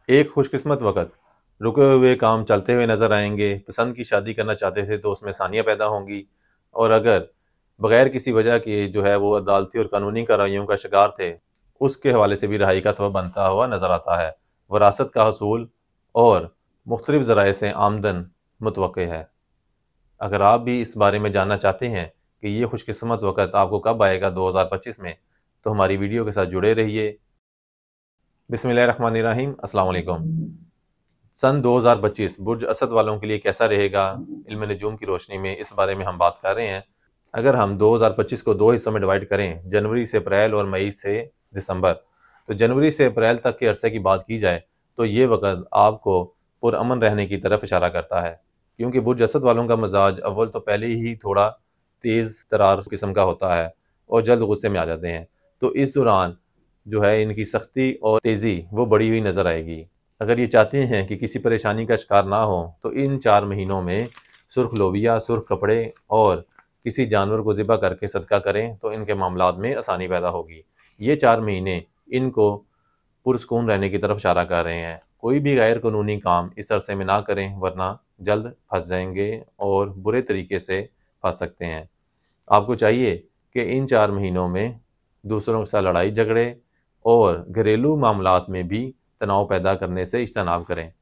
एक खुशकिस्मत वक़्त रुके हुए काम चलते हुए नज़र आएंगे। पसंद की शादी करना चाहते थे तो उसमें आसानियाँ पैदा होंगी, और अगर बग़ैर किसी वजह के जो है वो अदालती और कानूनी कार्रवाइयों का शिकार थे, उसके हवाले से भी रहाई का सबब बनता हुआ नज़र आता है। वरासत का हसूल और मुख्तलिफ़ ज़राए से आमदन मुतवक्के है। अगर आप भी इस बारे में जानना चाहते हैं कि ये खुशकिस्मत वक़्त आपको कब आएगा 2025 में, तो हमारी वीडियो के साथ जुड़े रहिए। बिस्मिल्लाहिर्रहमानिर्रहीम, अस्सलाम वालेकुम। सन 2025 बुर्ज असद वालों के लिए कैसा रहेगा? इल्म नजूम की रोशनी में इस बारे में हम बात कर रहे हैं। अगर हम 2025 को दो हिस्सों में डिवाइड करें, जनवरी से अप्रैल और मई से दिसंबर, तो जनवरी से अप्रैल तक के अरसे की बात की जाए तो ये वक़्त आपको पुरअमन रहने की तरफ इशारा करता है, क्योंकि बुर्ज असद वालों का मिजाज अव्वल तो पहले ही थोड़ा तेज़ तरार किस्म का होता है और जल्द गुस्से में आ जाते हैं। तो इस दौरान जो है इनकी सख्ती और तेज़ी वो बढ़ी हुई नज़र आएगी। अगर ये चाहते हैं कि किसी परेशानी का शिकार ना हो तो इन 4 महीनों में सुर्ख लोबिया, सुर्ख कपड़े और किसी जानवर को ज़िबा करके सदका करें तो इनके मामलात में आसानी पैदा होगी। ये 4 महीने इनको पुरसकून रहने की तरफ इशारा कर रहे हैं। कोई भी गैर कानूनी काम इस अरसे में ना करें, वरना जल्द फंस जाएंगे और बुरे तरीके से फंस सकते हैं। आपको चाहिए कि इन 4 महीनों में दूसरों के साथ लड़ाई झगड़े और घरेलू मामलात में भी तनाव पैदा करने से इज्तनाब करें,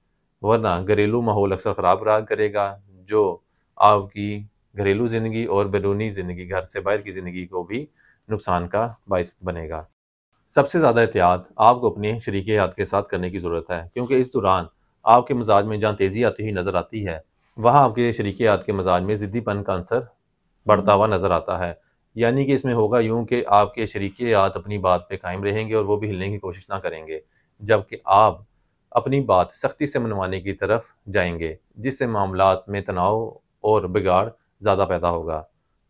वरना घरेलू माहौल अक्सर ख़राब रहा करेगा, जो आपकी घरेलू ज़िंदगी और बैरूनी ज़िंदगी, घर से बाहर की ज़िंदगी को भी नुकसान का बाइस बनेगा। सबसे ज़्यादा एहतियात आपको अपने शरीके हयात के साथ करने की ज़रूरत है, क्योंकि इस दौरान आपके मिजाज में जहाँ तेज़ी आती हुई नज़र आती है, वहाँ आपके शरीके हयात के मिजाज में ज़िद्दीपन का अंसर बढ़ता हुआ नज़र आता है। यानी कि इसमें होगा यूँ कि आपके शरीके हयात अपनी बात पे कायम रहेंगे और वो भी हिलने की कोशिश ना करेंगे, जबकि आप अपनी बात सख्ती से मनवाने की तरफ जाएंगे, जिससे मामलात में तनाव और बिगाड़ ज़्यादा पैदा होगा।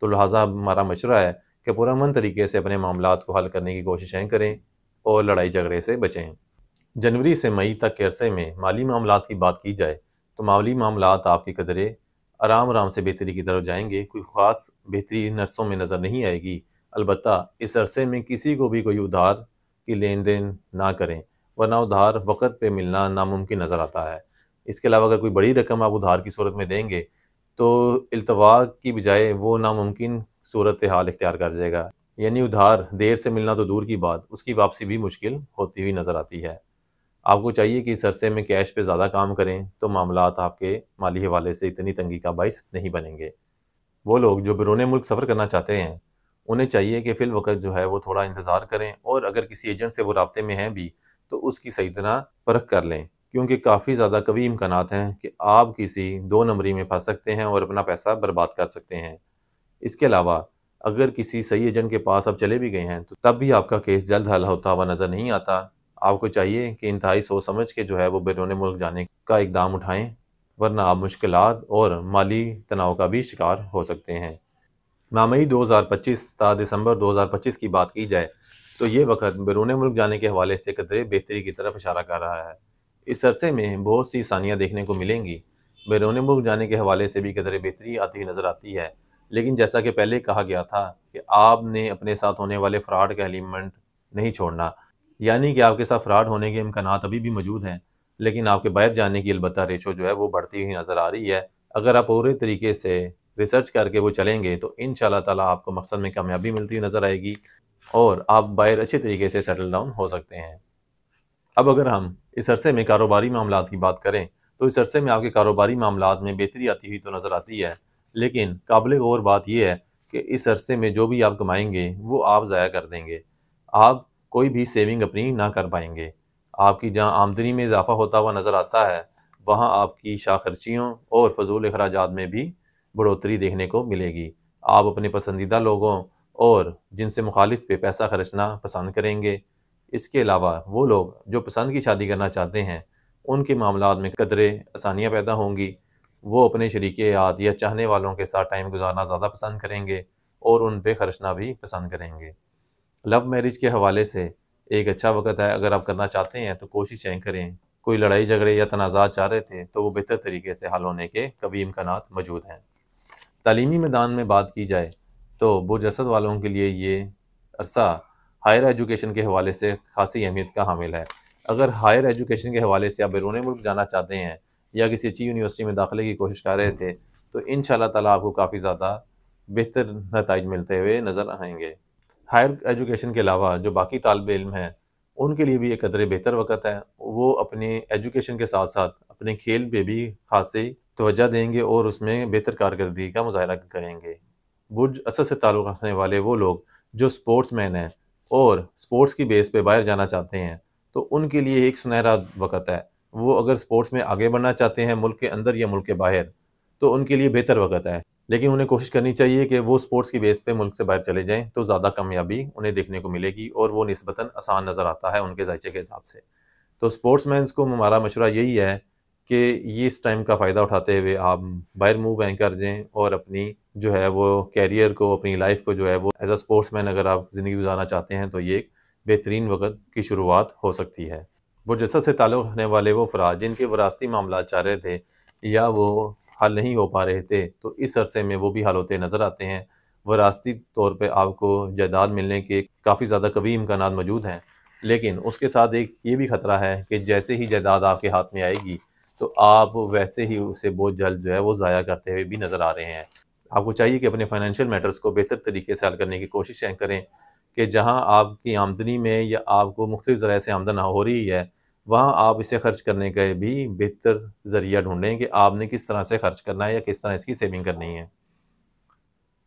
तो लिहाजा हमारा मशवरा है कि पुरअमन तरीके से अपने मामलात को हल करने की कोशिशें करें और लड़ाई झगड़े से बचें। जनवरी से मई तक के अरसे में माली मामलात की बात की जाए तो माली मामलात आपकी कदरें आराम आराम से बेहतरी की तरफ जाएंगे। कोई ख़ास बेहतरी इन अरसों में नज़र नहीं आएगी। अलबत्ता इस अरसे में किसी को भी कोई उधार की लेन देन ना करें, वरना उधार वक़्त पे मिलना नामुमकिन नज़र आता है। इसके अलावा अगर कोई बड़ी रकम आप उधार की सूरत में देंगे तो इल्तवा की बजाय वो नामुमकिन सूरत हाल इख्तियार कर जाएगा। यानी उधार देर से मिलना तो दूर की बात, उसकी वापसी भी मुश्किल होती हुई नज़र आती है। आपको चाहिए कि इस अरसे में कैश पे ज़्यादा काम करें तो मामलात आपके माली हवाले से इतनी तंगी का बाइस नहीं बनेंगे। वो लोग जो बैरून मुल्क सफ़र करना चाहते हैं, उन्हें चाहिए कि फ़िल वक़्त जो है वो थोड़ा इंतज़ार करें, और अगर किसी एजेंट से वो राब्ते में हैं भी तो उसकी सही तरह परख कर लें, क्योंकि काफ़ी ज़्यादा कवी इम्कानात हैं कि आप किसी 2 नंबरी में फँस सकते हैं और अपना पैसा बर्बाद कर सकते हैं। इसके अलावा अगर किसी सही एजेंट के पास आप चले भी गए हैं तो तब भी आपका केस जल्द हल होता हुआ नज़र नहीं आता। आपको चाहिए कि इंतहाई सोच समझ के जो है वो बैरून मुल्क जाने का इकदाम उठाएं, वरना आप मुश्किलात और माली तनाव का भी शिकार हो सकते हैं। मई 2025 ता दिसंबर 2025 की बात की जाए तो ये वक्त बैरून मुल्क जाने के हवाले से कदरे बेहतरी की तरफ इशारा कर रहा है। इस अरसे में बहुत सी आसानियाँ देखने को मिलेंगी। बैरून मुल्क जाने के हवाले से भी कदरे बेहतरी आती हुई नज़र आती है, लेकिन जैसा कि पहले कहा गया था कि आपने अपने साथ होने वाले फ्रॉड का एलिमेंट नहीं छोड़ना। यानी कि आपके साथ फ्रॉड होने के इम्कानात अभी भी मौजूद हैं, लेकिन आपके बाहर जाने की अलबत्ता रेशो जो है वो बढ़ती हुई नज़र आ रही है। अगर आप पूरे तरीके से रिसर्च करके वो चलेंगे तो इंशाअल्लाह ताला आपको मकसद में कामयाबी मिलती हुई नज़र आएगी और आप बाहर अच्छे तरीके से सेटल डाउन हो सकते हैं। अब अगर हम इस अरसे में कारोबारी मामलात की बात करें तो इस अरसे में आपके कारोबारी मामलात में बेहतरी आती हुई तो नज़र आती है, लेकिन काबिल गौर बात यह है कि इस अरसे में जो भी आप कमाएंगे वो आप ज़ाया कर देंगे। आप कोई भी सेविंग अपनी ना कर पाएंगे। आपकी जहाँ आमदनी में इजाफा होता हुआ नज़र आता है, वहाँ आपकी शाखर्चियों और फजूल अखराजात में भी बढ़ोतरी देखने को मिलेगी। आप अपने पसंदीदा लोगों और जिनसे मुखालिफ पे पैसा खर्चना पसंद करेंगे। इसके अलावा वो लोग जो पसंद की शादी करना चाहते हैं, उनके मामलात में कदरे आसानियाँ पैदा होंगी। वो अपने शरीके याद या चाहने वालों के साथ टाइम गुजारना ज़्यादा पसंद करेंगे और उन पे खर्चना भी पसंद करेंगे। लव मैरिज के हवाले से एक अच्छा वक़्त है। अगर आप करना चाहते हैं तो कोशिशें करें। कोई लड़ाई झगड़े या तनाज़ात चाह रहे थे तो वो बेहतर तरीके से हल होने के कभी इम्कानात मौजूद हैं। तालीमी मैदान में बात की जाए तो बुर्ज असद वालों के लिए ये अरसा हायर एजुकेशन के हवाले से खासी अहमियत का हामिल है, اگر ہائر ایجوکیشن کے حوالے سے آپ بیرون ملک جانا چاہتے ہیں یا کسی اچھی یونیورسٹی میں داخلے کی کوشش کر رہے تھے تو انشاءاللہ تعالیٰ آپ کو کافی زیادہ بہتر نتائج ملتے ہوئے نظر آئیں گے۔ ہائر ایجوکیشن کے علاوہ جو باقی طالب علم ہیں ان کے لیے بھی ایک قدرے بہتر وقت ہے، وہ اپنے ایجوکیشن کے ساتھ ساتھ اپنے کھیل پہ بھی خاصی توجہ دیں گے اور اس میں بہتر کارکردگی کا مظاہرہ کریں گے۔ برج اسد سے تعلق رکھنے والے وہ لوگ جو سپورٹس مین ہیں اور سپورٹس کی بیس پہ باہر جانا چاہتے ہیں تو ان کے لیے ایک سنہرا وقت ہے۔ وہ اگر سپورٹس میں آگے بڑھنا چاہتے ہیں ملک کے اندر یا ملک کے باہر تو ان کے لیے بہتر وقت ہے، لیکن انہیں کوشش کرنی چاہیے کہ وہ سپورٹس کی بیس پہ ملک سے باہر چلے جائیں تو زیادہ کامیابی انہیں دیکھنے کو ملے گی اور وہ نسبتاً آسان نظر آتا ہے ان کے ذائقے کے حساب سے۔ تو سپورٹس مینس کو ہمارا مشورہ یہی ہے کہ یہ اس ٹائم کا فائدہ اٹھاتے ہوئے آپ باہر موو کر جائیں اور اپنی جو ہے وہ کیریئر کو، اپنی لائف کو جو ہے وہ ایز اے سپورٹس مین اگر آپ زندگی گزارنا چاہتے ہیں تو یہ ایک بہترین وقت کی شروعات ہو سکتی ہے۔ برج اسد سے تعلق رکھنے والے وہ افراد جن کے وراثتی معاملات چاہ رہے تھے یا وہ حل نہیں ہو پا رہے تھے تو اس عرصے میں وہ بھی حل ہوتے نظر آتے ہیں۔ وراثتی طور پہ آپ کو جائیداد ملنے کے کافی زیادہ قوی امکانات موجود ہیں، لیکن اس کے ساتھ ایک یہ بھی خطرہ ہے کہ جیسے ہی جائیداد آپ کے ہاتھ میں آئے گی تو آپ ویسے ہی اسے بہت جلد جو ہے وہ ضائع کرتے ہوئے بھی نظر آ رہے ہیں۔ آپ کو چاہیے کہ اپنے فائنینشیل میٹرز کو بہتر طریقے سے حل کرنے کی کوششیں کریں کہ جہاں آپ کی آمدنی میں یا آپ کو مختلف ذرائع سے آمدن ہو رہی ہے وہاں آپ اسے خرچ کرنے کا بھی بہتر ذریعہ ڈھونڈیں کہ آپ نے کس طرح سے خرچ کرنا ہے یا کس طرح اس کی سیونگ کرنی ہے۔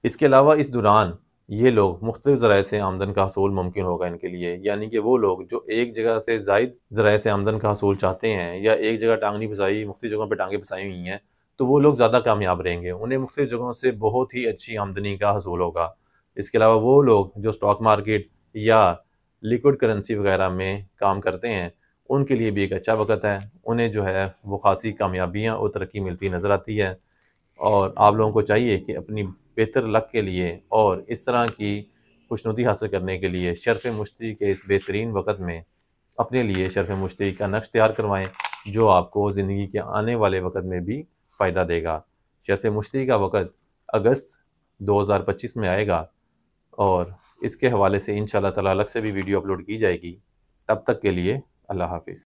اس کے علاوہ اس دوران یہ لوگ مختلف ذرائع سے آمدن کا حصول ممکن ہوگا ان کے لیے، یعنی کہ وہ لوگ جو ایک جگہ سے زائد ذرائع سے آمدن کا حصول چاہتے ہیں یا ایک جگہ ٹانگ نہیں پھنسائی، مختلف جگہوں پہ ٹانگیں پھنسائی ہوئی ہیں تو وہ لوگ زیادہ کامیاب رہیں گے، انہیں مختلف جگہوں سے بہت ہی اچھی آمدنی کا حصول ہوگا۔ اس کے علاوہ وہ لوگ جو سٹاک مارکیٹ یا لیکوڈ کرنسی وغیرہ میں کام کرتے ہیں ان کے لیے بھی ایک اچھا وقت ہے، انہیں جو ہے وہ خاصی کامیابیاں اور ترقی ملتی نظر آتی ہے۔ اور آپ لوگوں کو چاہیے کہ اپنی بہتر لک کے لیے اور اس طرح کی خوشنودی حاصل کرنے کے لیے شرف مشتری کے اس بہترین وقت میں اپنے لیے شرف مشتری کا نقش تیار کروائیں جو آپ کو زندگی کے آنے والے وقت میں بھی فائدہ دے گا۔ شرف مشتری کا وقت اگست 2025 میں آئے گا اور اس کے حوالے سے انشاءاللہ تعالیٰ الگ سے بھی ویڈیو اپلوڈ کی جائے گی۔ تب تک کے لیے اللہ حافظ۔